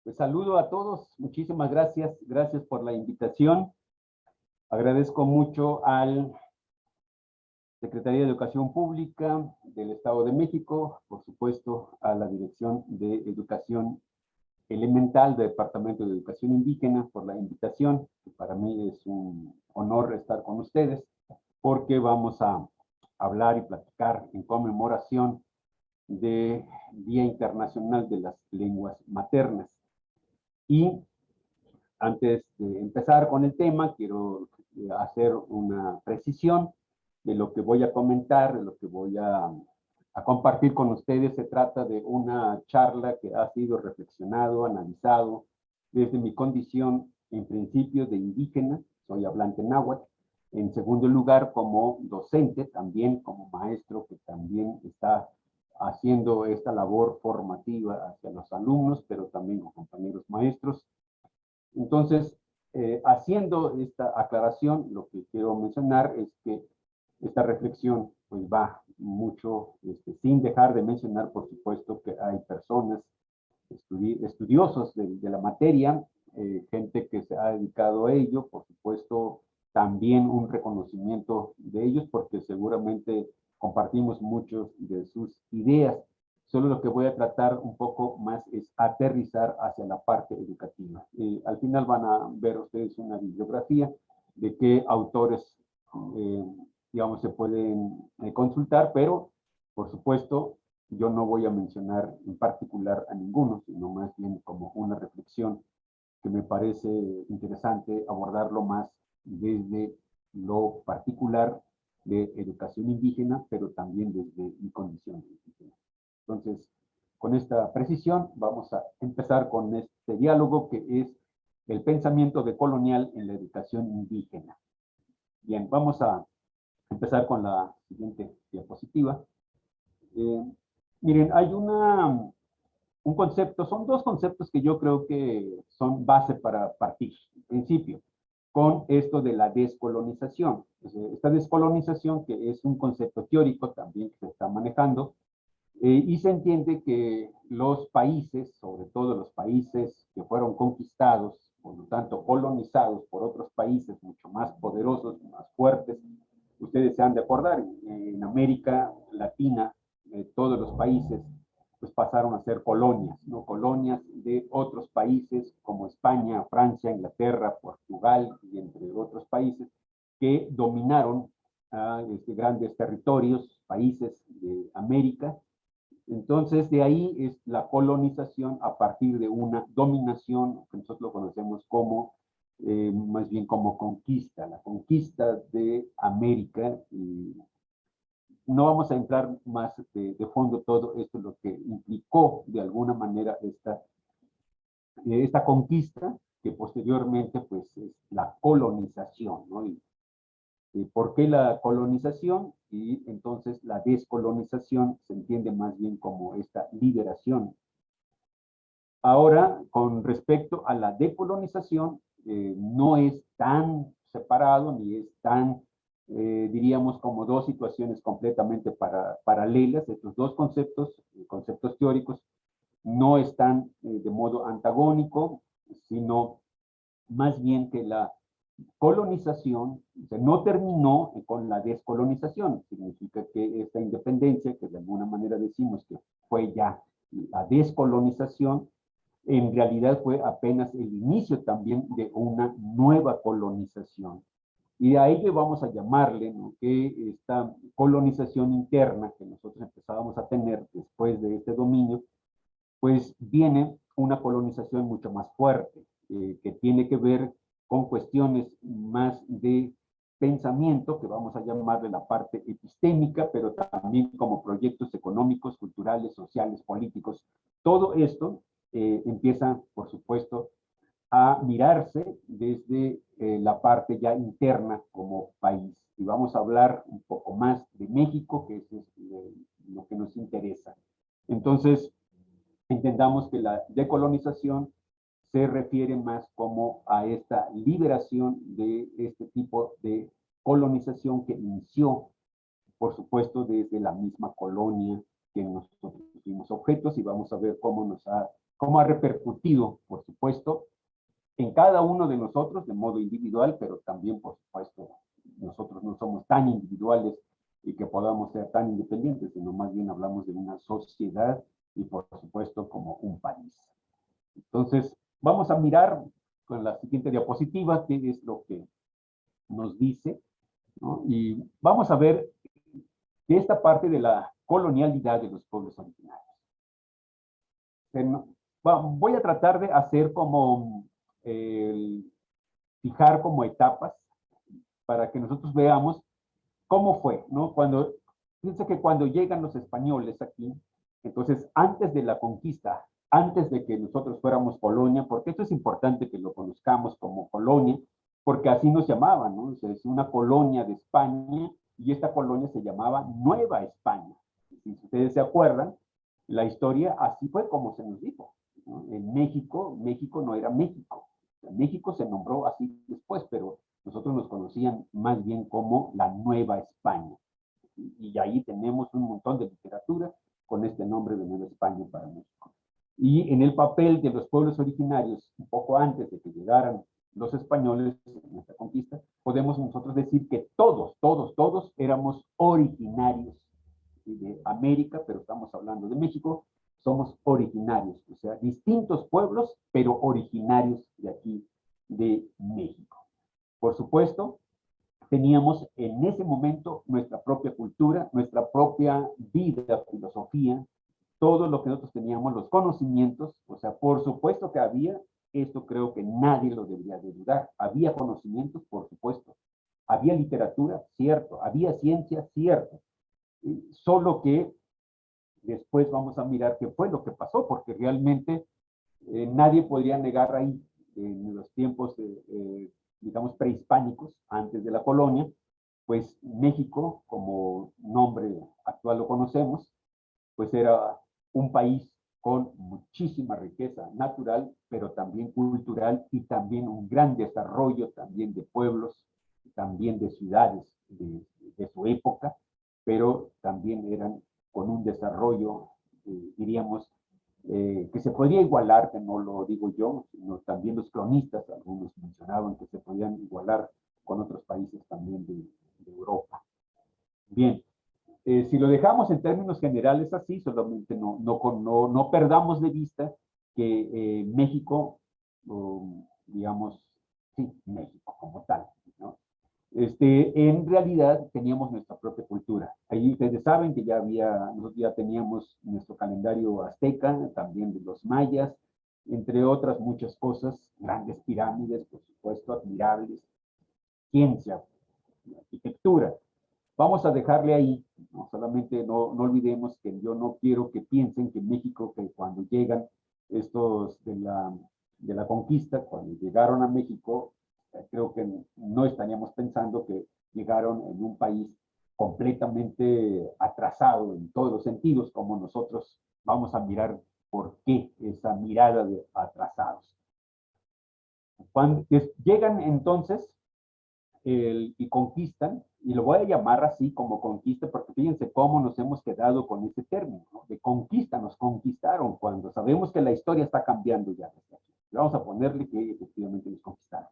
Pues saludo a todos, muchísimas gracias por la invitación. Agradezco mucho al Secretaría de Educación Pública del Estado de México, por supuesto a la Dirección de Educación Elemental del Departamento de Educación Indígena por la invitación, que para mí es un honor estar con ustedes, porque vamos a hablar y platicar en conmemoración del Día Internacional de las Lenguas Maternas. Y antes de empezar con el tema, quiero hacer una precisión de lo que voy a comentar, de lo que voy a compartir con ustedes. Se trata de una charla que ha sido reflexionado, analizado desde mi condición, en principio, de indígena, soy hablante náhuatl. En segundo lugar, como docente, también como maestro, que también está haciendo esta labor formativa hacia los alumnos, pero también con compañeros maestros. Entonces, haciendo esta aclaración, lo que quiero mencionar es que esta reflexión pues va mucho, sin dejar de mencionar, por supuesto, que hay personas, estudiosos de la materia, gente que se ha dedicado a ello, por supuesto, también un reconocimiento de ellos, porque seguramente compartimos muchas de sus ideas. Solo lo que voy a tratar un poco más es aterrizar hacia la parte educativa. Al final van a ver ustedes una bibliografía de qué autores, digamos, se pueden consultar, pero, por supuesto, yo no voy a mencionar en particular a ninguno, sino más bien como una reflexión que me parece interesante abordarlo más desde lo particular de educación indígena, pero también desde mi condición indígena. Entonces, con esta precisión, vamos a empezar con este diálogo que es el pensamiento decolonial en la educación indígena. Bien, vamos a empezar con la siguiente diapositiva. Miren, hay un concepto, son dos conceptos que yo creo que son base para partir, en principio, con esto de la descolonización. Esta descolonización, que es un concepto teórico también que se está manejando, y se entiende que los países, sobre todo los países que fueron conquistados, por lo tanto colonizados por otros países mucho más poderosos, más fuertes, ustedes se han de acordar, en América Latina, todos los países pues pasaron a ser colonias, ¿no? Colonias de otros países como España, Francia, Inglaterra, Portugal y entre otros países que dominaron grandes territorios, países de América. Entonces, de ahí es la colonización a partir de una dominación que nosotros lo conocemos como, más bien como conquista, la conquista de América. Y no vamos a entrar más de fondo todo esto, lo que implicó de alguna manera esta conquista, que posteriormente pues es la colonización, ¿no? ¿Por qué la colonización? Y entonces la descolonización se entiende más bien como esta liberación. Ahora, con respecto a la decolonización, no es tan separado ni es tan, diríamos, como dos situaciones completamente paralelas. Estos dos conceptos teóricos, no están de modo antagónico, sino más bien que la colonización no terminó con la descolonización. Significa que esta independencia, que de alguna manera decimos que fue ya la descolonización, en realidad fue apenas el inicio también de una nueva colonización. Y a ello vamos a llamarle, ¿no?, que esta colonización interna que nosotros empezábamos a tener después de este dominio, pues viene una colonización mucho más fuerte, que tiene que ver con cuestiones más de pensamiento, que vamos a llamarle la parte epistémica, pero también como proyectos económicos, culturales, sociales, políticos. Todo esto empieza, por supuesto, a mirarse desde la parte ya interna como país. Y vamos a hablar un poco más de México, que eso es lo que nos interesa. Entonces, entendamos que la decolonización se refiere más como a esta liberación de este tipo de colonización que inició, por supuesto, desde la misma colonia que nosotros fuimos objetos, y vamos a ver cómo nos ha cómo ha repercutido, por supuesto, en cada uno de nosotros de modo individual, pero también, por supuesto, nosotros no somos tan individuales y que podamos ser tan independientes, sino más bien hablamos de una sociedad y, por supuesto, como un país. Entonces, vamos a mirar con la siguiente diapositiva qué es lo que nos dice, ¿no? Y vamos a ver que esta parte de la colonialidad de los pueblos originarios. Voy a tratar de hacer como, fijar como etapas para que nosotros veamos cómo fue, ¿no? Fíjense que cuando llegan los españoles aquí, entonces antes de la conquista, antes de que nosotros fuéramos colonia, porque esto es importante que lo conozcamos como colonia, porque así nos llamaban, ¿no? Es una colonia de España y esta colonia se llamaba Nueva España. Si ustedes se acuerdan, la historia así fue como se nos dijo, ¿no? En México, México no era México. México se nombró así después, pero nosotros nos conocían más bien como la Nueva España. Y ahí tenemos un montón de literatura con este nombre de Nueva España para México. Y en el papel de los pueblos originarios, un poco antes de que llegaran los españoles en esta conquista, podemos nosotros decir que todos éramos originarios de América, pero estamos hablando de México, somos originarios, o sea, distintos pueblos, pero originarios de aquí, de México. Por supuesto, teníamos en ese momento nuestra propia cultura, nuestra propia vida, filosofía, todo lo que nosotros teníamos, los conocimientos, o sea, por supuesto que había, esto creo que nadie lo debería de dudar, había conocimientos, por supuesto, había literatura, cierto, había ciencia, cierto, solo que después vamos a mirar qué fue lo que pasó, porque realmente nadie podría negar ahí, en los tiempos, digamos, prehispánicos, antes de la colonia, pues México, como nombre actual lo conocemos, pues era un país con muchísima riqueza natural, pero también cultural y también un gran desarrollo también de pueblos, también de ciudades de su época, pero también eran con un desarrollo, diríamos, que se podría igualar, que no lo digo yo, sino también los cronistas, algunos mencionaban que se podían igualar con otros países también de Europa. Bien, si lo dejamos en términos generales así, solamente no perdamos de vista que México, digamos, sí, México como tal, ¿no? En realidad teníamos nuestra propia cultura. Ahí ustedes saben que nosotros ya teníamos nuestro calendario azteca, también de los mayas, entre otras muchas cosas, grandes pirámides, por supuesto, admirables, ciencia, arquitectura. Vamos a dejarle ahí, ¿no? Solamente no olvidemos que yo no quiero que piensen que México, que cuando llegan estos de la conquista, cuando llegaron a México, creo que no estaríamos pensando que llegaron en un país completamente atrasado en todos los sentidos, como nosotros vamos a mirar por qué esa mirada de atrasados. Cuando llegan entonces y conquistan, y lo voy a llamar así como conquista, porque fíjense cómo nos hemos quedado con ese término, ¿no? De conquista, nos conquistaron, cuando sabemos que la historia está cambiando ya. Vamos a ponerle que efectivamente nos conquistaron.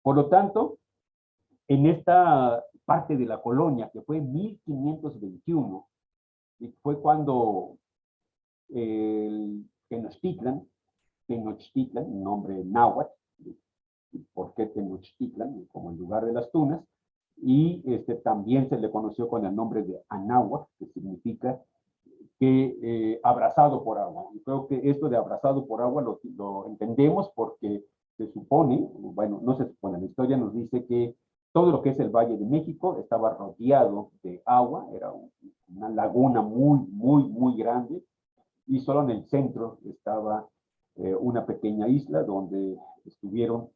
Por lo tanto, en esta parte de la colonia, que fue en 1521, y fue cuando Tenochtitlan, un nombre náhuatl, ¿por qué Tenochtitlan? Como el lugar de las tunas, y también se le conoció con el nombre de Anáhuac, que significa que abrazado por agua. Y creo que esto de abrazado por agua lo entendemos porque se supone, bueno, no se supone, la historia nos dice que todo lo que es el Valle de México estaba rodeado de agua, era una laguna muy grande, y solo en el centro estaba una pequeña isla donde estuvieron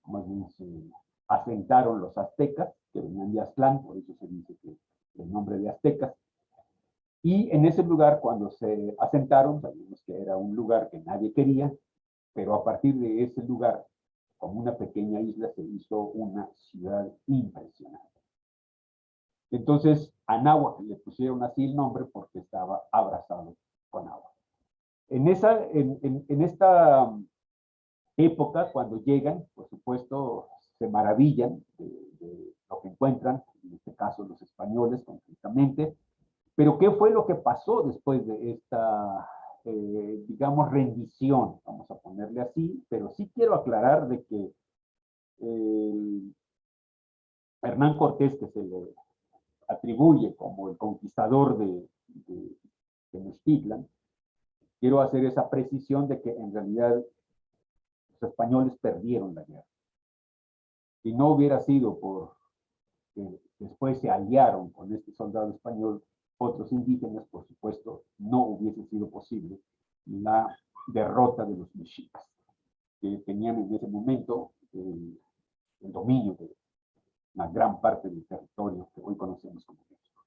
más bien se asentaron los aztecas, que venían de Aztlán, por eso se dice que el nombre de aztecas. Y en ese lugar, cuando se asentaron, sabíamos que era un lugar que nadie quería, pero a partir de ese lugar, como una pequeña isla, se hizo una ciudad impresionante. Entonces, Anáhuac le pusieron así el nombre porque estaba abrazado con agua. En esta época, cuando llegan, por supuesto, se maravillan de lo que encuentran, en este caso los españoles concretamente, pero ¿qué fue lo que pasó después de esta, digamos, rendición? Vamos a ponerle así, pero sí quiero aclarar de que Hernán Cortés, que se le atribuye como el conquistador de Tenochtitlan, quiero hacer esa precisión de que en realidad los españoles perdieron la guerra. Si no hubiera sido por que después se aliaron con este soldado español, otros indígenas, por supuesto, no hubiese sido posible la derrota de los mexicas, que tenían en ese momento el dominio de una gran parte del territorio que hoy conocemos como México.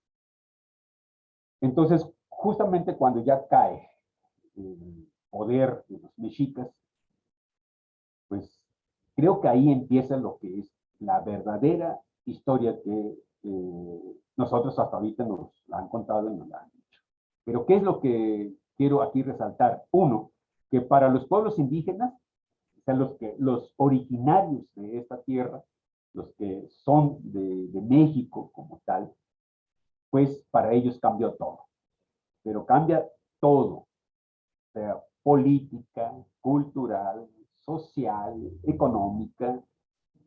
Entonces, justamente cuando ya cae el poder de los mexicas, pues creo que ahí empieza lo que es la verdadera historia que nosotros hasta ahorita nos la han contado y nos la han dicho. Pero ¿qué es lo que quiero aquí resaltar? Uno, que para los pueblos indígenas, o sea, los originarios de esta tierra, los que son de México como tal, pues para ellos cambió todo. Pero cambia todo, o sea, política, cultural, social, económica,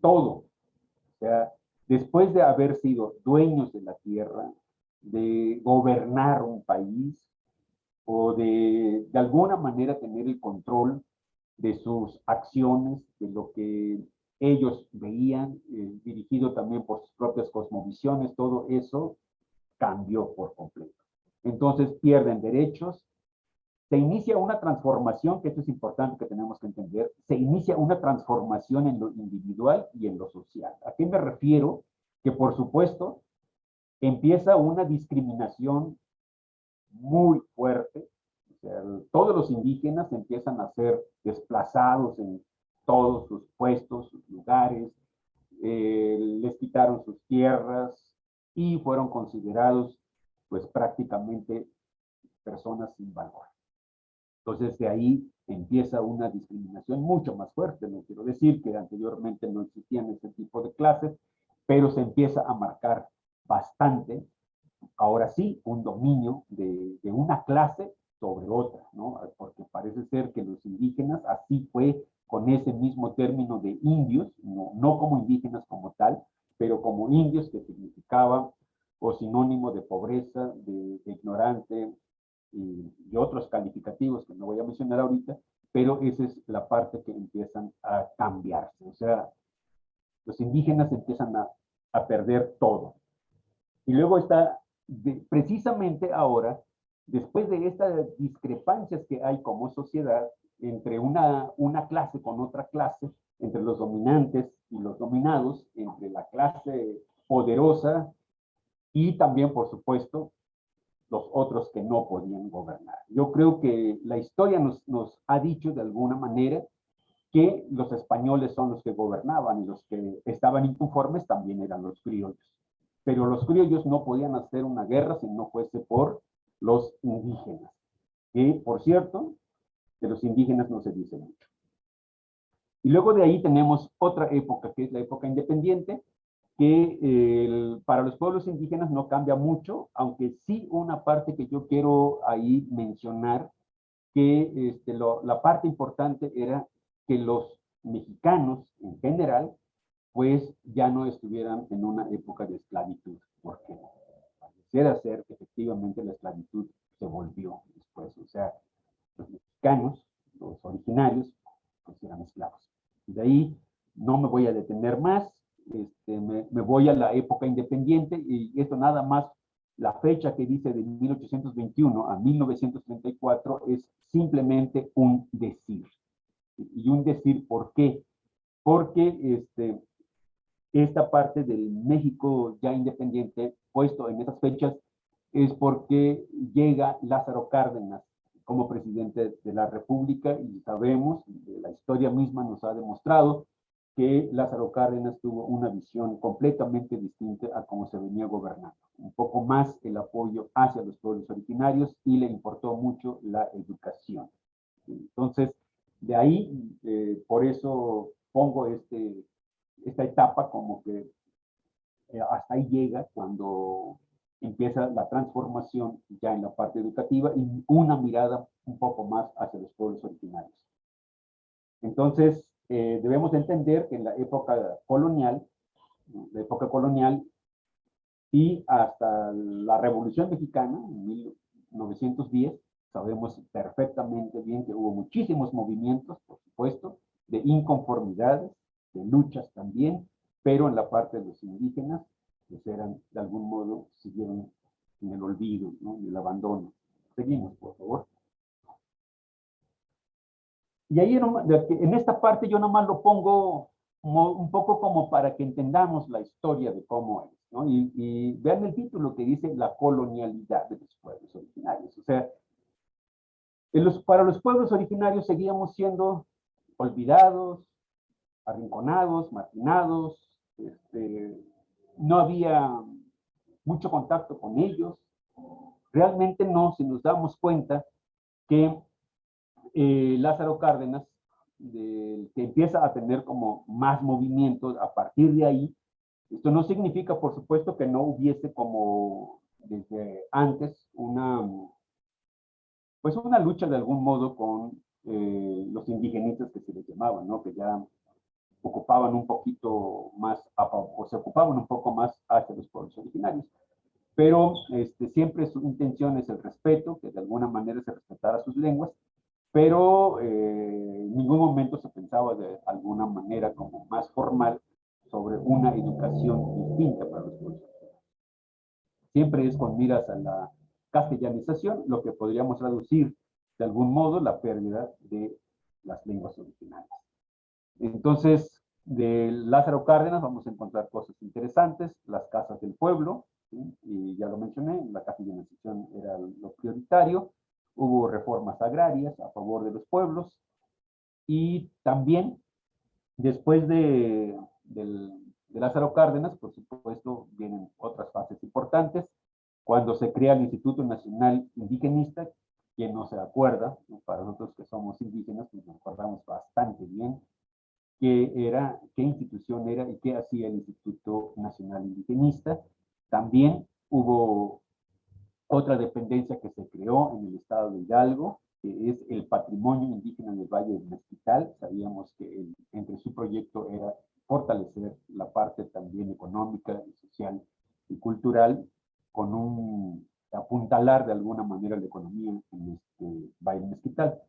todo. O sea, después de haber sido dueños de la tierra, de gobernar un país o de alguna manera tener el control de sus acciones, de lo que ellos veían, dirigido también por sus propias cosmovisiones, todo eso cambió por completo. Entonces pierden derechos, se inicia una transformación, que esto es importante que tenemos que entender, se inicia una transformación en lo individual y en lo social. ¿A qué me refiero? Que por supuesto empieza una discriminación muy fuerte, o sea, todos los indígenas empiezan a ser desplazados en todos sus puestos, sus lugares, les quitaron sus tierras y fueron considerados pues prácticamente personas sin valor. Entonces, de ahí empieza una discriminación mucho más fuerte. No quiero decir que anteriormente no existían ese tipo de clases, pero se empieza a marcar bastante, ahora sí, un dominio de una clase sobre otra, ¿no? Porque parece ser que los indígenas, así fue con ese mismo término de indios, no como indígenas como tal, pero como indios, que significaba o sinónimo de pobreza, de ignorante, y otros calificativos que no voy a mencionar ahorita, pero esa es la parte que empiezan a cambiarse. O sea, los indígenas empiezan a perder todo. Y luego está, precisamente ahora, después de estas discrepancias que hay como sociedad entre una clase con otra clase, entre los dominantes y los dominados, entre la clase poderosa y también, por supuesto, los otros que no podían gobernar. Yo creo que la historia nos ha dicho de alguna manera que los españoles son los que gobernaban y los que estaban inconformes también eran los criollos. Pero los criollos no podían hacer una guerra si no fuese por los indígenas. Que, por cierto, de los indígenas no se dice mucho. Y luego de ahí tenemos otra época, que es la época independiente, que para los pueblos indígenas no cambia mucho, aunque sí una parte que yo quiero ahí mencionar, que la parte importante era que los mexicanos en general, pues ya no estuvieran en una época de esclavitud, porque pareciera ser que efectivamente la esclavitud se volvió después, o sea, los mexicanos, los originarios, pues eran esclavos. Y de ahí no me voy a detener más, me voy a la época independiente y esto nada más, la fecha que dice de 1821 a 1934 es simplemente un decir. Y un decir, ¿por qué? Porque esta parte del México ya independiente, puesto en esas fechas, es porque llega Lázaro Cárdenas como presidente de la República y sabemos, la historia misma nos ha demostrado que Lázaro Cárdenas tuvo una visión completamente distinta a cómo se venía gobernando. Un poco más el apoyo hacia los pueblos originarios y le importó mucho la educación. Entonces, de ahí, por eso pongo esta etapa como que hasta ahí llega cuando empieza la transformación ya en la parte educativa y una mirada un poco más hacia los pueblos originarios. Entonces, debemos entender que en la época colonial y hasta la Revolución Mexicana, en 1910, sabemos perfectamente bien que hubo muchísimos movimientos, por supuesto, de inconformidades, de luchas también, pero en la parte de los indígenas, pues eran, de algún modo, siguieron en el olvido, ¿no? En el abandono. Seguimos, por favor. Y ahí en esta parte yo nomás lo pongo un poco como para que entendamos la historia de cómo es, ¿no? Y vean el título que dice la colonialidad de los pueblos originarios. O sea, para los pueblos originarios seguíamos siendo olvidados, arrinconados, marginados, no había mucho contacto con ellos. Realmente no, si nos damos cuenta que Lázaro Cárdenas, que empieza a tener como más movimientos a partir de ahí. Esto no significa, por supuesto, que no hubiese como desde antes pues una lucha de algún modo con los indigenistas que se les llamaban, ¿no? Que ya ocupaban un poquito más, o se ocupaban un poco más hacia los pueblos originarios. Pero siempre su intención es el respeto, que de alguna manera se respetara sus lenguas, pero en ningún momento se pensaba de alguna manera como más formal sobre una educación distinta para los pueblos. Siempre es con miras a la castellanización, lo que podríamos traducir de algún modo la pérdida de las lenguas originales. Entonces, de Lázaro Cárdenas vamos a encontrar cosas interesantes, las casas del pueblo, ¿sí? Y ya lo mencioné, la castellanización era lo prioritario, hubo reformas agrarias a favor de los pueblos, y también después de Lázaro Cárdenas, por supuesto, vienen otras fases importantes, cuando se crea el Instituto Nacional Indigenista, quien no se acuerda, ¿no? Para nosotros que somos indígenas, pues nos acordamos bastante bien qué institución era y qué hacía el Instituto Nacional Indigenista. También hubo otra dependencia que se creó en el estado de Hidalgo, que es el patrimonio indígena del Valle del Mezquital. Sabíamos que entre su proyecto era fortalecer la parte también económica, social y cultural, con un apuntalar de alguna manera la economía en este Valle del Mezquital.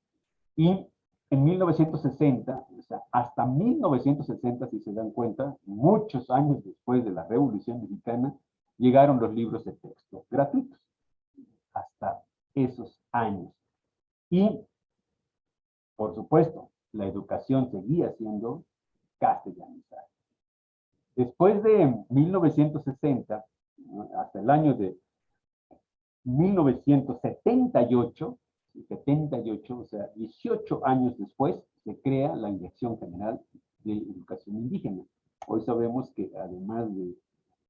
Y en 1960, o sea, hasta 1960, si se dan cuenta, muchos años después de la Revolución Mexicana, llegaron los libros de texto gratuitos, hasta esos años. Y, por supuesto, la educación seguía siendo castellanizada. Después de 1960, hasta el año de 1978, o sea, 18 años después, se crea la Dirección General de Educación Indígena. Hoy sabemos que además de,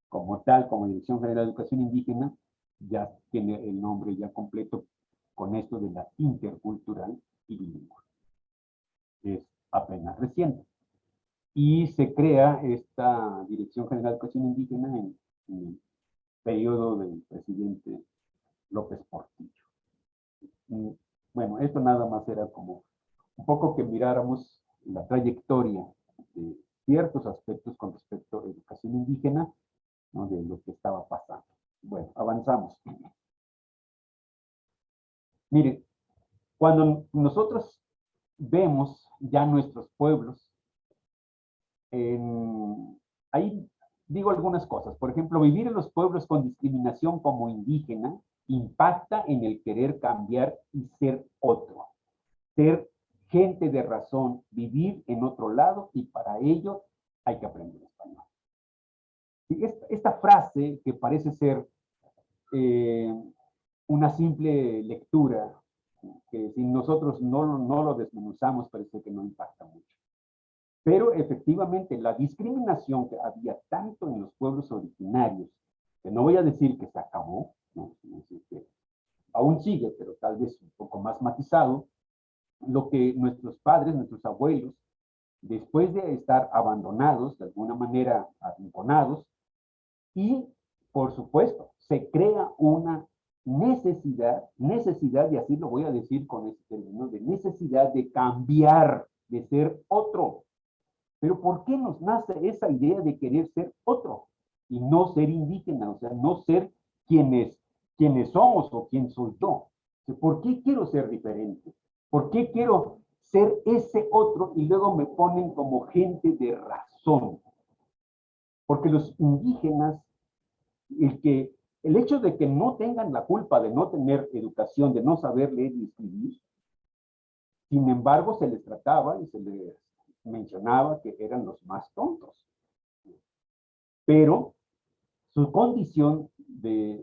como tal, como Dirección General de Educación Indígena, ya tiene el nombre ya completo con esto de la intercultural y bilingüe. Es apenas reciente. Y se crea esta Dirección General de Educación Indígena en el periodo del presidente López Portillo. Bueno, esto nada más era como un poco que miráramos la trayectoria de ciertos aspectos con respecto a la educación indígena, ¿no? De lo que estaba pasando. Bueno, avanzamos. Miren, cuando nosotros vemos ya nuestros pueblos, ahí digo algunas cosas. Por ejemplo, vivir en los pueblos con discriminación como indígena impacta en el querer cambiar y ser otro. Ser gente de razón, vivir en otro lado, y para ello hay que aprender español. Y esta frase, que parece ser una simple lectura, que si nosotros no lo desmenuzamos, parece que no impacta mucho. Pero efectivamente la discriminación que había tanto en los pueblos originarios, que no voy a decir que se acabó, no, que aún sigue, pero tal vez un poco más matizado, lo que nuestros padres, nuestros abuelos, después de estar abandonados, de alguna manera arrinconados, y por supuesto, se crea una necesidad, y así lo voy a decir con este término, de necesidad de cambiar, de ser otro. Pero ¿por qué nos nace esa idea de querer ser otro y no ser indígena? O sea, no ser quienes somos o quién soy yo. ¿Por qué quiero ser diferente? ¿Por qué quiero ser ese otro y luego me ponen como gente de razón? Porque los indígenas, el hecho de que no tengan la culpa de no tener educación, de no saber leer y escribir, sin embargo se les trataba y se les mencionaba que eran los más tontos. Pero su condición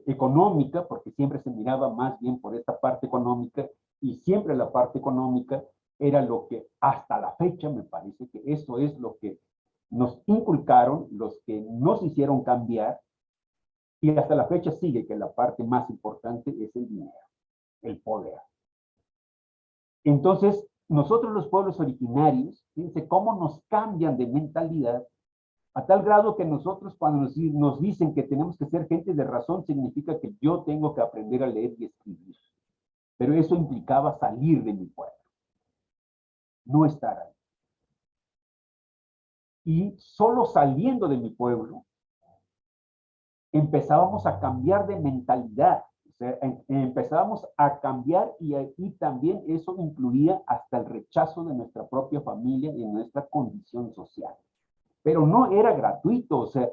económica, porque siempre se miraba más bien por esta parte económica, y siempre la parte económica era lo que hasta la fecha me parece que eso es lo que nos inculcaron, los que nos hicieron cambiar, y hasta la fecha sigue que la parte más importante es el dinero, el poder. Entonces, nosotros los pueblos originarios, fíjense cómo nos cambian de mentalidad a tal grado que nosotros cuando nos dicen que tenemos que ser gente de razón, significa que yo tengo que aprender a leer y escribir. Pero eso implicaba salir de mi pueblo, no estar ahí. Y solo saliendo de mi pueblo, empezábamos a cambiar de mentalidad. O sea, empezábamos a cambiar y también eso incluía hasta el rechazo de nuestra propia familia y de nuestra condición social. Pero no era gratuito, o sea,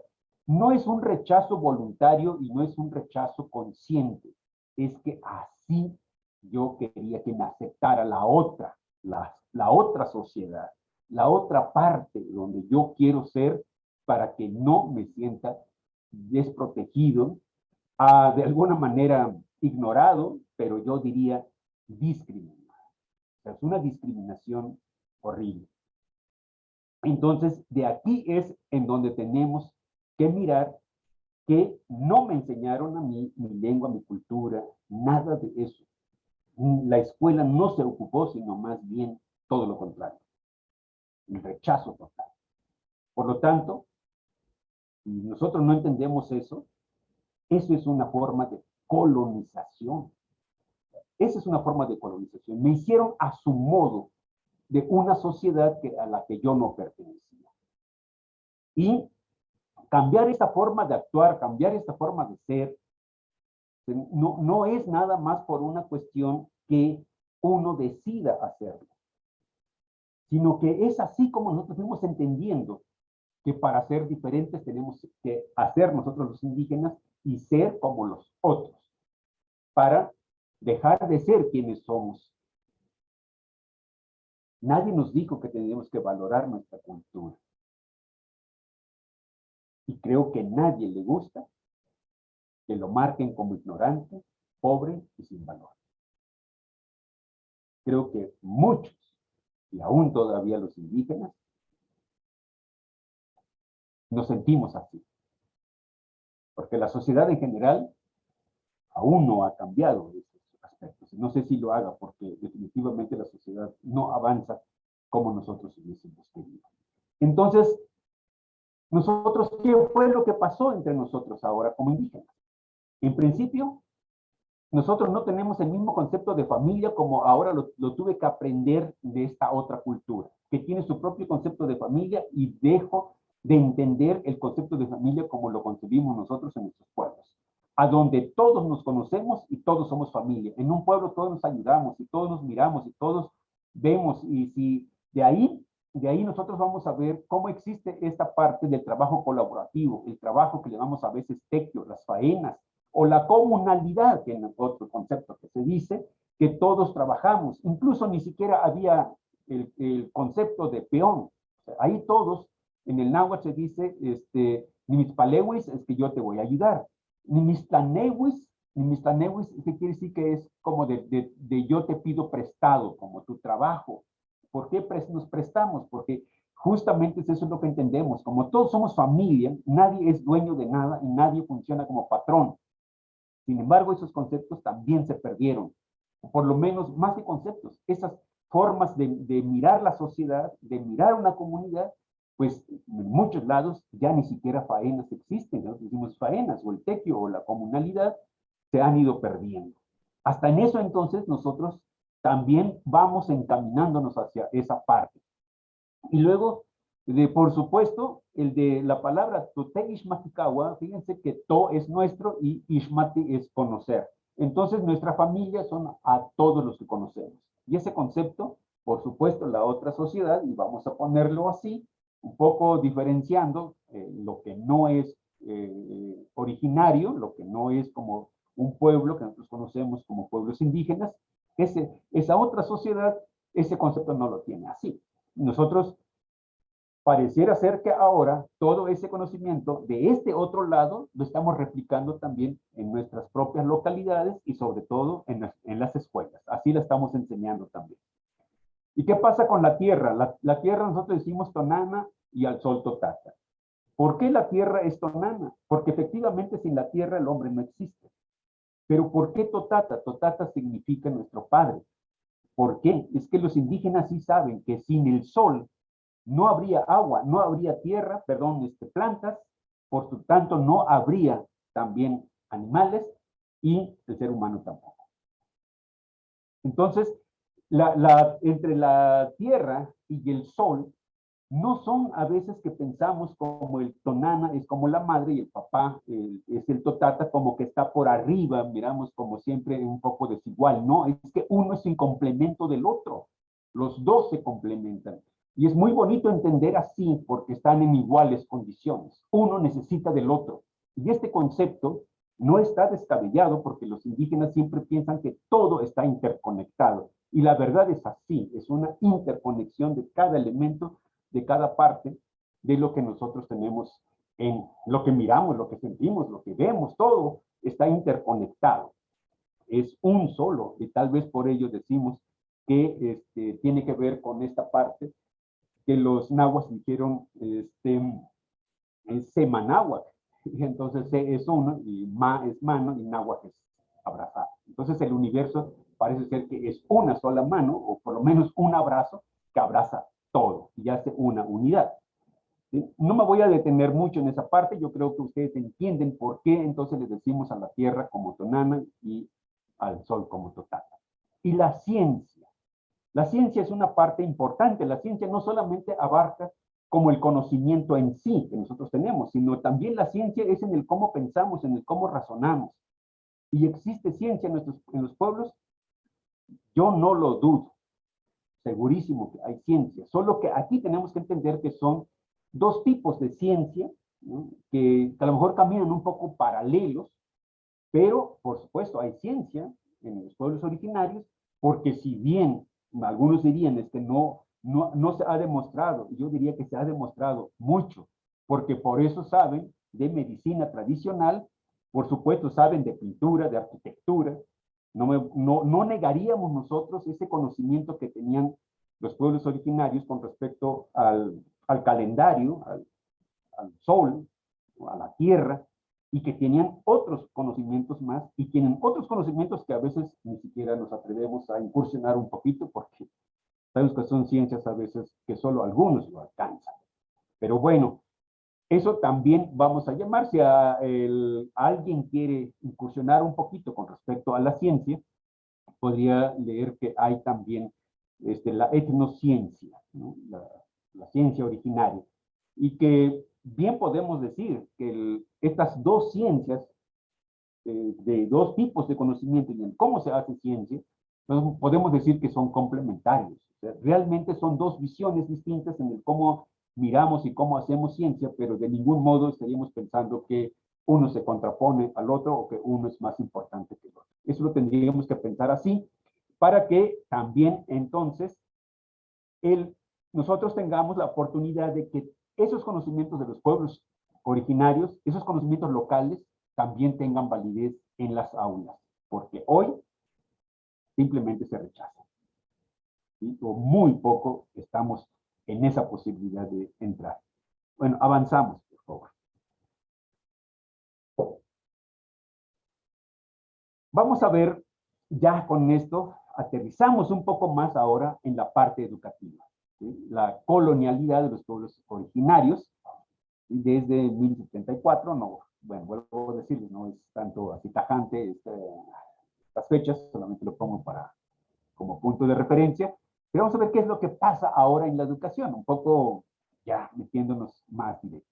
no es un rechazo voluntario y no es un rechazo consciente. Es que así yo quería que me aceptara la otra sociedad, la otra parte donde yo quiero ser para que no me sienta desprotegido, de alguna manera ignorado, pero yo diría discriminado. O sea, es una discriminación horrible. Entonces, de aquí es en donde tenemos que mirar que no me enseñaron a mí mi lengua, mi cultura, nada de eso. La escuela no se ocupó, sino más bien todo lo contrario, el rechazo total. Por lo tanto, si nosotros no entendemos eso es una forma de colonización. Esa es una forma de colonización. Me hicieron a su modo de una sociedad a la que yo no pertenecía. Y cambiar esta forma de actuar, cambiar esta forma de ser, no es nada más por una cuestión que uno decida hacerlo, sino que es así como nosotros fuimos entendiendo que para ser diferentes tenemos que hacer nosotros los indígenas y ser como los otros, para dejar de ser quienes somos. Nadie nos dijo que teníamos que valorar nuestra cultura. Y creo que a nadie le gusta que lo marquen como ignorante, pobre y sin valor. Creo que muchos, y aún todavía los indígenas, nos sentimos así. Porque la sociedad en general aún no ha cambiado esos aspectos. No sé si lo haga porque definitivamente la sociedad no avanza como nosotros hubiésemos querido. Entonces, nosotros, ¿qué fue lo que pasó entre nosotros ahora como indígenas? En principio, nosotros no tenemos el mismo concepto de familia como ahora lo tuve que aprender de esta otra cultura, que tiene su propio concepto de familia y dejo de entender el concepto de familia como lo concebimos nosotros en nuestros pueblos, a donde todos nos conocemos y todos somos familia. En un pueblo todos nos ayudamos y todos nos miramos y todos vemos, y si de ahí nosotros vamos a ver cómo existe esta parte del trabajo colaborativo, el trabajo que le llamamos a veces tequio, las faenas, o la comunalidad, que es otro concepto que se dice, que todos trabajamos. Incluso ni siquiera había el concepto de peón. O sea, ahí todos, en el náhuatl se dice, ni mis palewis, es que yo te voy a ayudar. Ni mis tanewis, ¿qué quiere decir? Que es como de yo te pido prestado, como tu trabajo. ¿Por qué nos prestamos? Porque justamente eso es lo que entendemos. Como todos somos familia, nadie es dueño de nada y nadie funciona como patrón. Sin embargo, esos conceptos también se perdieron. Por lo menos, más que conceptos, esas formas de mirar la sociedad, de mirar una comunidad, pues en muchos lados ya ni siquiera faenas existen, ¿no? Decimos faenas, o el tequio, o la comunalidad, se han ido perdiendo. Hasta en eso entonces nosotros también vamos encaminándonos hacia esa parte. Y luego, por supuesto, el de la palabra Tote Ishmatikawa, fíjense que To es nuestro y Ishmati es conocer. Entonces, nuestra familia son a todos los que conocemos. Y ese concepto, por supuesto, la otra sociedad, y vamos a ponerlo así, un poco diferenciando lo que no es originario, lo que no es como un pueblo que nosotros conocemos como pueblos indígenas, esa otra sociedad, ese concepto no lo tiene así. Nosotros pareciera ser que ahora todo ese conocimiento de este otro lado lo estamos replicando también en nuestras propias localidades y sobre todo en las escuelas. Así la estamos enseñando también. ¿Y qué pasa con la tierra? La tierra nosotros decimos tonana y al sol totata. ¿Por qué la tierra es tonana? Porque efectivamente sin la tierra el hombre no existe. Pero ¿por qué totata? Totata significa nuestro padre. ¿Por qué? Es que los indígenas sí saben que sin el sol no habría agua, no habría tierra, perdón, plantas, por lo tanto no habría también animales y el ser humano tampoco. Entonces, entre la tierra y el sol, no son a veces que pensamos como el tonana es como la madre y el papá es el totata como que está por arriba, miramos como siempre un poco desigual, no, es que uno es un complemento del otro, los dos se complementan. Y es muy bonito entender así porque están en iguales condiciones, uno necesita del otro. Y este concepto no está descabellado porque los indígenas siempre piensan que todo está interconectado. Y la verdad es así, es una interconexión de cada elemento, de cada parte de lo que nosotros tenemos en lo que miramos, lo que sentimos, lo que vemos, todo está interconectado. Es un solo, y tal vez por ello decimos que tiene que ver con esta parte que los nahuas dijeron Semanáhuac, y entonces Se es uno, y Ma es mano, y Náhuac es abrazar. Entonces el universo parece ser que es una sola mano, o por lo menos un abrazo, que abraza todo y hace una unidad. ¿Sí? No me voy a detener mucho en esa parte, yo creo que ustedes entienden por qué entonces les decimos a la tierra como tonana y al sol como totata. Y la ciencia es una parte importante, la ciencia no solamente abarca como el conocimiento en sí que nosotros tenemos, sino también la ciencia es en el cómo pensamos, en el cómo razonamos. Y existe ciencia en los pueblos, yo no lo dudo, segurísimo que hay ciencia, solo que aquí tenemos que entender que son dos tipos de ciencia, ¿no? que a lo mejor caminan un poco paralelos, pero por supuesto hay ciencia en los pueblos originarios, porque si bien algunos dirían es que no se ha demostrado, yo diría que se ha demostrado mucho, porque por eso saben de medicina tradicional, por supuesto saben de pintura, de arquitectura, no negaríamos nosotros ese conocimiento que tenían los pueblos originarios con respecto al calendario, al sol, a la tierra, y que tenían otros conocimientos más, y tienen otros conocimientos que a veces ni siquiera nos atrevemos a incursionar un poquito, porque sabemos que son ciencias a veces que solo algunos lo alcanzan. Pero bueno, eso también vamos a llamar, si alguien quiere incursionar un poquito con respecto a la ciencia, podría leer que hay también la etnociencia, ¿no? la ciencia originaria, y que bien podemos decir que estas dos ciencias, de dos tipos de conocimiento y en cómo se hace ciencia, podemos decir que son complementarios. O sea, realmente son dos visiones distintas en el cómo miramos y cómo hacemos ciencia, pero de ningún modo estaríamos pensando que uno se contrapone al otro o que uno es más importante que el otro. Eso lo tendríamos que pensar así para que también entonces nosotros tengamos la oportunidad de que esos conocimientos de los pueblos originarios, esos conocimientos locales, también tengan validez en las aulas, porque hoy simplemente se rechazan. ¿Sí? O muy poco estamos en esa posibilidad de entrar. Bueno, avanzamos, por favor. Vamos a ver ya con esto aterrizamos un poco más ahora en la parte educativa. ¿Sí? La colonialidad de los pueblos originarios, desde 1074, no, bueno, vuelvo a decirles, no es tanto así tajante estas fechas, solamente lo pongo como punto de referencia, pero vamos a ver qué es lo que pasa ahora en la educación, un poco ya metiéndonos más directo.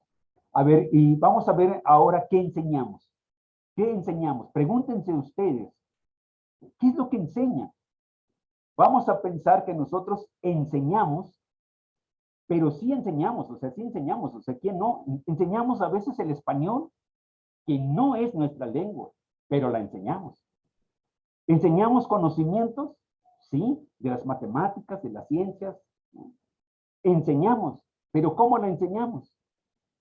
A ver, y vamos a ver ahora qué enseñamos. ¿Qué enseñamos? Pregúntense ustedes, ¿qué es lo que enseñan? Vamos a pensar que nosotros enseñamos, pero sí enseñamos, o sea, ¿quién no? Enseñamos a veces el español, que no es nuestra lengua, pero la enseñamos. Enseñamos conocimientos, sí, de las matemáticas, de las ciencias. Enseñamos, pero ¿cómo la enseñamos?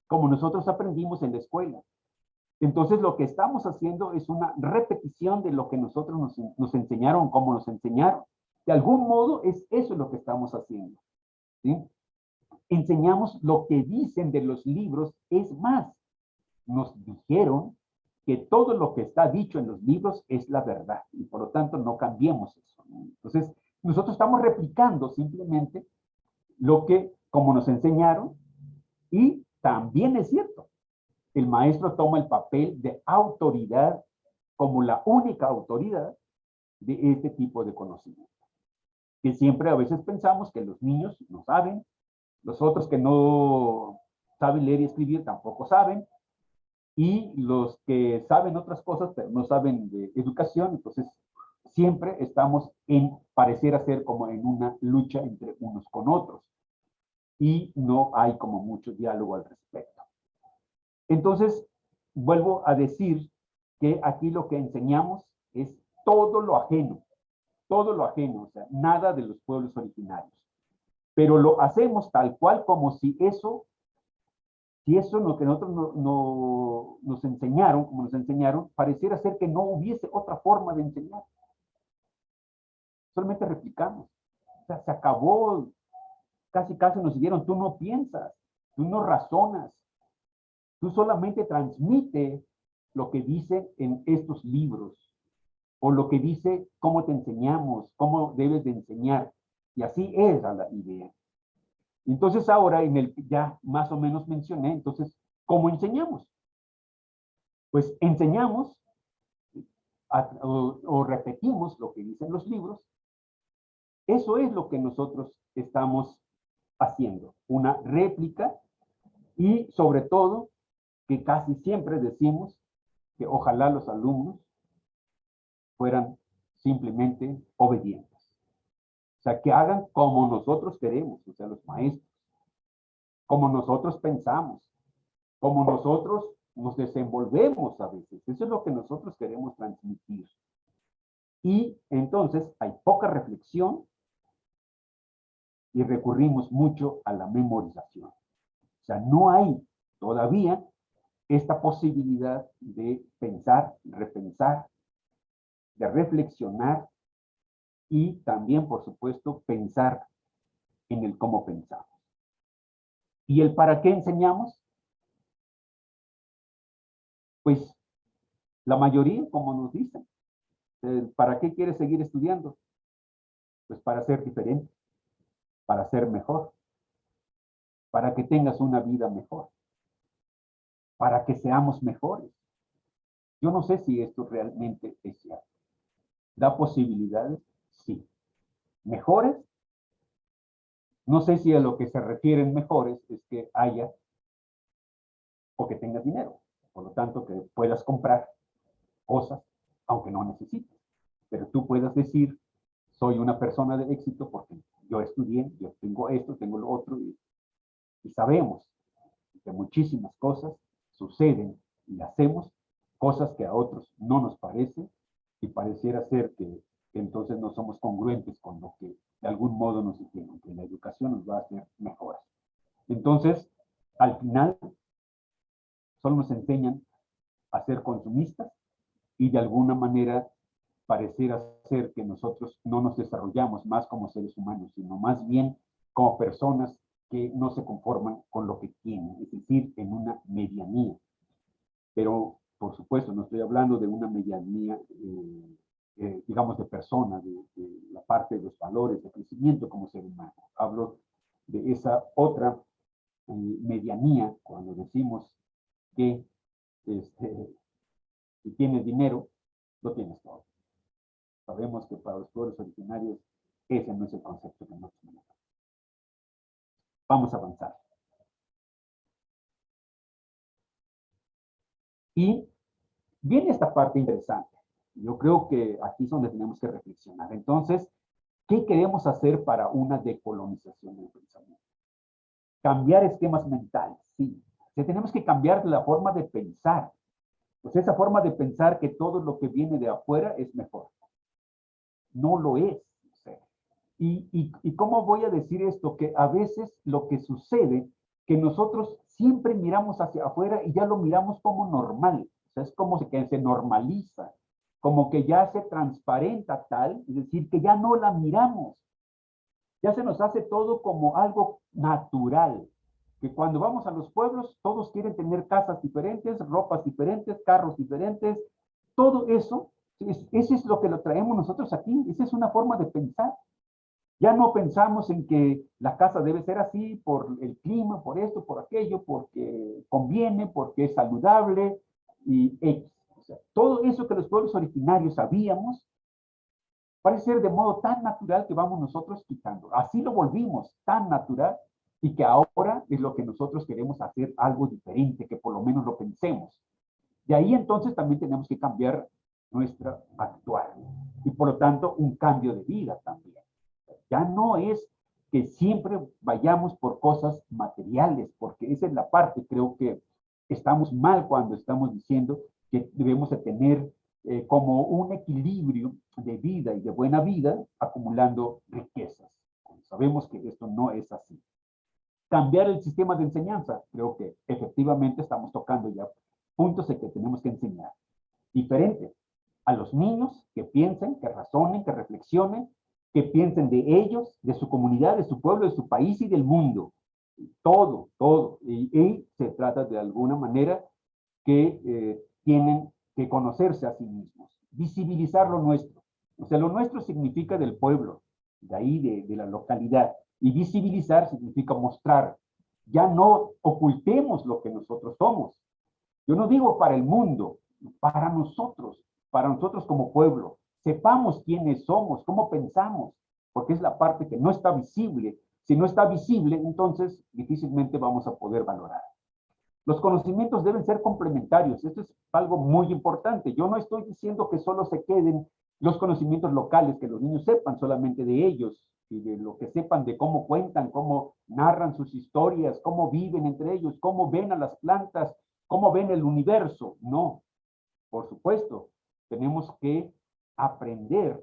Como nosotros aprendimos en la escuela. Entonces lo que estamos haciendo es una repetición de lo que nosotros nos enseñaron, como nos enseñaron. De algún modo es eso lo que estamos haciendo. ¿Sí? Enseñamos lo que dicen de los libros, es más, nos dijeron que todo lo que está dicho en los libros es la verdad y por lo tanto no cambiemos eso. ¿No? Entonces, nosotros estamos replicando simplemente lo que, como nos enseñaron, y también es cierto, el maestro toma el papel de autoridad como la única autoridad de este tipo de conocimiento. Que siempre a veces pensamos que los niños no saben, los otros que no saben leer y escribir tampoco saben, y los que saben otras cosas, pero no saben de educación, entonces siempre estamos en parecer ser como en una lucha entre unos con otros, y no hay como mucho diálogo al respecto. Entonces, vuelvo a decir que aquí lo que enseñamos es todo lo ajeno, o sea, nada de los pueblos originarios. Pero lo hacemos tal cual como si eso lo que nosotros nos enseñaron, como nos enseñaron, pareciera ser que no hubiese otra forma de enseñar. Solamente replicamos. O sea, se acabó, casi nos dijeron, tú no piensas, tú no razonas, tú solamente transmite lo que dice en estos libros, o lo que dice cómo te enseñamos, cómo debes de enseñar. Y así es la idea. Entonces ahora, ya más o menos mencioné, entonces, ¿cómo enseñamos? Pues enseñamos o repetimos lo que dicen los libros. Eso es lo que nosotros estamos haciendo, una réplica, y sobre todo que casi siempre decimos que ojalá los alumnos fueran simplemente obedientes. O sea, que hagan como nosotros queremos, o sea, los maestros, como nosotros pensamos, como nosotros nos desenvolvemos a veces. Eso es lo que nosotros queremos transmitir. Y entonces hay poca reflexión y recurrimos mucho a la memorización. O sea, no hay todavía esta posibilidad de pensar, repensar, de reflexionar y también, por supuesto, pensar en el cómo pensamos. ¿Y el para qué enseñamos? Pues la mayoría, como nos dicen, ¿para qué quieres seguir estudiando? Pues para ser diferente, para ser mejor, para que tengas una vida mejor, para que seamos mejores. Yo no sé si esto realmente es cierto. ¿Da posibilidades? Sí. ¿Mejores? No sé si a lo que se refieren mejores es que haya o que tengas dinero. Por lo tanto, que puedas comprar cosas aunque no necesites. Pero tú puedas decir, soy una persona de éxito porque yo estudié, yo tengo esto, tengo lo otro, y sabemos que muchísimas cosas suceden y hacemos cosas que a otros no nos parecen y pareciera ser que entonces no somos congruentes con lo que de algún modo nos dijeron, que la educación nos va a hacer mejores. Entonces, al final, solo nos enseñan a ser consumistas y de alguna manera pareciera ser que nosotros no nos desarrollamos más como seres humanos, sino más bien como personas que no se conforman con lo que tienen, es decir, en una medianía. Pero, por supuesto, no estoy hablando de una medianía, digamos, de persona, de parte de los valores de crecimiento como ser humano. Hablo de esa otra medianía cuando decimos que si tienes dinero, lo tienes todo. Sabemos que para los pueblos originarios ese no es el concepto que nosotros manejamos. Vamos a avanzar. Y viene esta parte interesante. Yo creo que aquí es donde tenemos que reflexionar. Entonces, ¿qué queremos hacer para una decolonización del pensamiento? Cambiar esquemas mentales, sí. O sea, tenemos que cambiar la forma de pensar. Pues esa forma de pensar que todo lo que viene de afuera es mejor. No lo es. O sea, ¿y cómo voy a decir esto? Que a veces lo que sucede, que nosotros siempre miramos hacia afuera y ya lo miramos como normal. O sea, es como que se normaliza, como que ya se transparenta tal, es decir, que ya no la miramos. Ya se nos hace todo como algo natural. Que cuando vamos a los pueblos, todos quieren tener casas diferentes, ropas diferentes, carros diferentes. Todo eso, eso es lo que lo traemos nosotros aquí. Esa es una forma de pensar. Ya no pensamos en que la casa debe ser así por el clima, por esto, por aquello, porque conviene, porque es saludable y X. O sea, todo eso que los pueblos originarios sabíamos, parece ser de modo tan natural que vamos nosotros quitando. Así lo volvimos tan natural y que ahora es lo que nosotros queremos hacer algo diferente, que por lo menos lo pensemos. De ahí entonces también tenemos que cambiar nuestra actual y por lo tanto un cambio de vida también. Ya no es que siempre vayamos por cosas materiales, porque esa es la parte, creo que estamos mal cuando estamos diciendo que debemos de tener como un equilibrio de vida y de buena vida acumulando riquezas. Sabemos que esto no es así. Cambiar el sistema de enseñanza, creo que efectivamente estamos tocando ya puntos en que tenemos que enseñar. Diferente a los niños que piensen, que razonen, que reflexionen, que piensen de ellos, de su comunidad, de su pueblo, de su país y del mundo. Todo, todo. Y se trata de alguna manera que tienen que conocerse a sí mismos, visibilizar lo nuestro. O sea, lo nuestro significa del pueblo, de ahí de la localidad. Y visibilizar significa mostrar. Ya no ocultemos lo que nosotros somos. Yo no digo para el mundo, para nosotros como pueblo. Sepamos quiénes somos, cómo pensamos, porque es la parte que no está visible. Si no está visible, entonces difícilmente vamos a poder valorar. Los conocimientos deben ser complementarios. Esto es algo muy importante. Yo no estoy diciendo que solo se queden los conocimientos locales, que los niños sepan solamente de ellos y de lo que sepan de cómo cuentan, cómo narran sus historias, cómo viven entre ellos, cómo ven a las plantas, cómo ven el universo. No, por supuesto, tenemos que aprender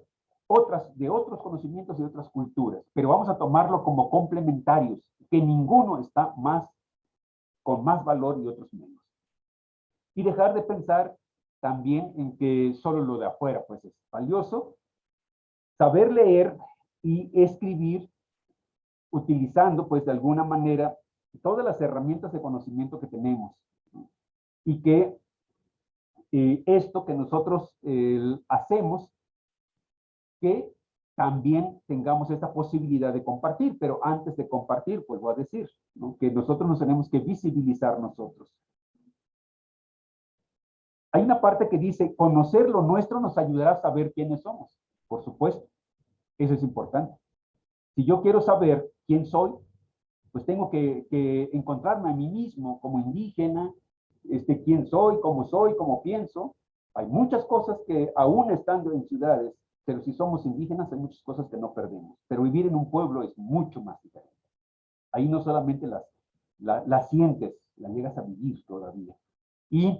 de otros conocimientos y otras culturas, pero vamos a tomarlo como complementarios, que ninguno está con más valor y otros menos. Y dejar de pensar también en que solo lo de afuera pues es valioso. Saber leer y escribir utilizando pues de alguna manera todas las herramientas de conocimiento que tenemos, ¿no? Y que esto que nosotros hacemos, que también tengamos esta posibilidad de compartir, pero antes de compartir, pues voy a decir, ¿no?, que nosotros nos tenemos que visibilizar nosotros. Hay una parte que dice, conocer lo nuestro nos ayudará a saber quiénes somos. Por supuesto, eso es importante. Si yo quiero saber quién soy, pues tengo que encontrarme a mí mismo como indígena, quién soy, cómo pienso. Hay muchas cosas que aún estando en ciudades, pero si somos indígenas hay muchas cosas que no perdemos. Pero vivir en un pueblo es mucho más diferente. Ahí no solamente las sientes, las llegas a vivir todavía. Y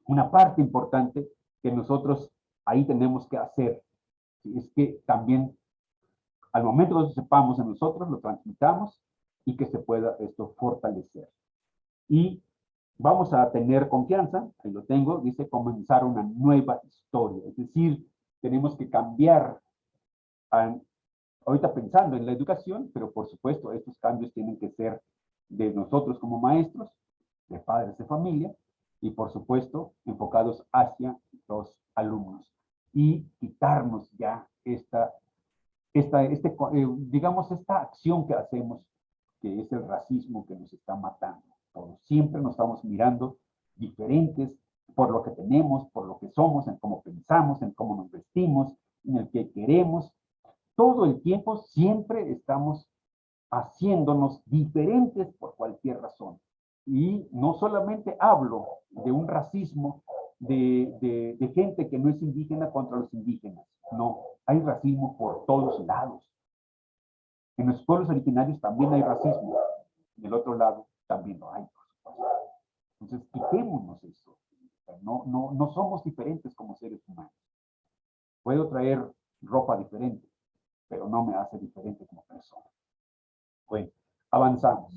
una parte importante que nosotros ahí tenemos que hacer es que también al momento que lo sepamos en nosotros, lo transmitamos y que se pueda esto fortalecer. Y vamos a tener confianza, ahí lo tengo, dice comenzar una nueva historia. Es decir, tenemos que cambiar, ahorita pensando en la educación, pero por supuesto estos cambios tienen que ser de nosotros como maestros, de padres de familia, y por supuesto enfocados hacia los alumnos. Y quitarnos ya esta digamos, esta acción que hacemos, que es el racismo que nos está matando. Todos siempre nos estamos mirando diferentes por lo que tenemos, por lo que somos, en cómo pensamos, en cómo nos vestimos, en el que queremos. Todo el tiempo siempre estamos haciéndonos diferentes por cualquier razón. Y no solamente hablo de un racismo de gente que no es indígena contra los indígenas. No, hay racismo por todos lados. En los pueblos originarios también hay racismo. En el otro lado también lo hay, por supuesto. Entonces, quitémonos eso. No somos diferentes como seres humanos. Puedo traer ropa diferente, pero no me hace diferente como persona. Bueno, avanzamos.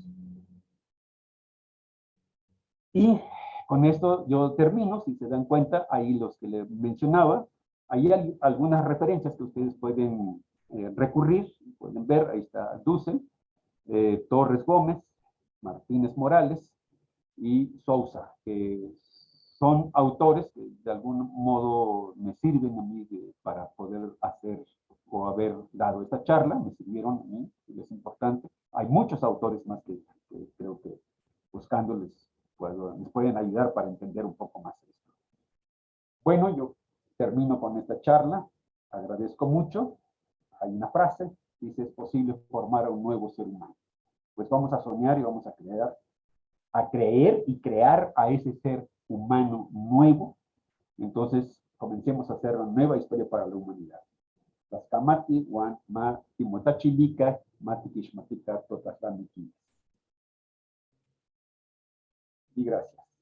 Y con esto yo termino, si se dan cuenta, ahí los que les mencionaba, ahí hay algunas referencias que ustedes pueden recurrir, pueden ver, ahí está Dussel, Torres Gómez, Martínez Morales y Sousa, que son autores que de algún modo me sirven a mí para poder hacer o haber dado esta charla, me sirvieron a mí, es importante. Hay muchos autores más que creo que buscándoles les pueden ayudar para entender un poco más esto. Bueno, yo termino con esta charla, agradezco mucho. Hay una frase, dice, es posible formar a un nuevo ser humano. Pues vamos a soñar y vamos a creer y crear a ese ser humano nuevo. Entonces, comencemos a hacer una nueva historia para la humanidad. Las kamati, wan, ma, timotachilika, matikishmatika, totaslamiki. Y gracias.